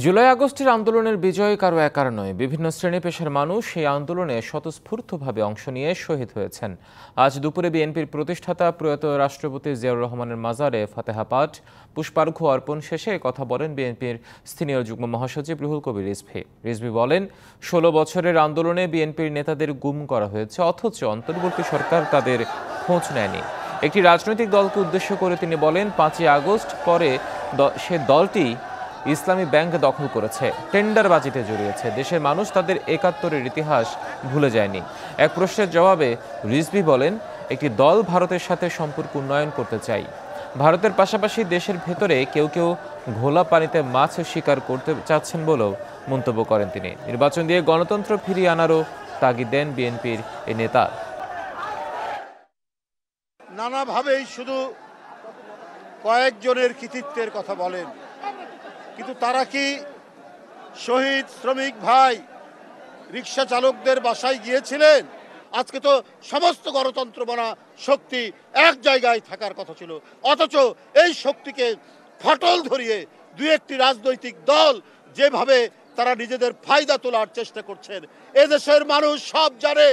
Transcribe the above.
জুলাই আগস্টের আন্দোলনের বিজয় কারো একার নয়। বিভিন্ন শ্রেণী পেশার মানুষ এই আন্দোলনে স্বতঃস্ফূর্তভাবে অংশ নিয়ে শহীদ হয়েছেন। আজ দুপুরে বিএনপির প্রতিষ্ঠাতা প্রয়াত রাষ্ট্রপতি জিয়াউর রহমানের মাজারে ফাতেহা পাঠ, পুষ্পার্ঘ্য অর্পণ শেষে কথা বলেন বিএনপির সিনিয়র যুগ্ম মহাসচিব রুহুল কবির রিজভী। রিজভী বলেন, ১৬ বছরের আন্দোলনে বিএনপির নেতাদের গুম করা হয়েছে, অথচ অন্তর্বর্তী সরকার তাদের খোঁজ নেয়নি। একটি রাজনৈতিক দলকে উদ্দেশ্য করে তিনি বলেন, ৫ই আগস্ট পরে সে দলটি ইসলামী ব্যাংক দখল করেছে, টেন্ডারবাজিতে জড়িয়েছে। দেশের মানুষ তাদের ৭১-এর ইতিহাস ভুলে যায়নি। এক প্রশ্নের জবাবে রিজভী বলেন, একটি দল ভারতের সাথে সম্পর্ক উন্নয়ন করতে চাই। ভারতের পাশাপাশি দেশের ভেতরে কেউ কেউ ঘোলা পানিতে মাছ শিকার করতে চাচ্ছেন বলেও মন্তব্য করেন তিনি। নির্বাচন দিয়ে গণতন্ত্র ফিরিয়ে আনারও তাগিদ দেন বিএনপির এই নেতা। নানাভাবেই শুধু কয়েকজনের কৃতিত্বের কথা বলেন, কিন্তু তারা কি শহীদ শ্রমিক ভাই রিক্সা চালকদের বাসায় গিয়েছিলেন? আজকে তো সমস্ত গণতন্ত্র বনা শক্তি এক জায়গায় থাকার কথা ছিল, অথচ এই শক্তিকে ফাটল ধরিয়ে দুই একটি রাজনৈতিক দল যেভাবে তারা নিজেদের ফায়দা তোলার চেষ্টা করছেন, এদেশের মানুষ সব জানে।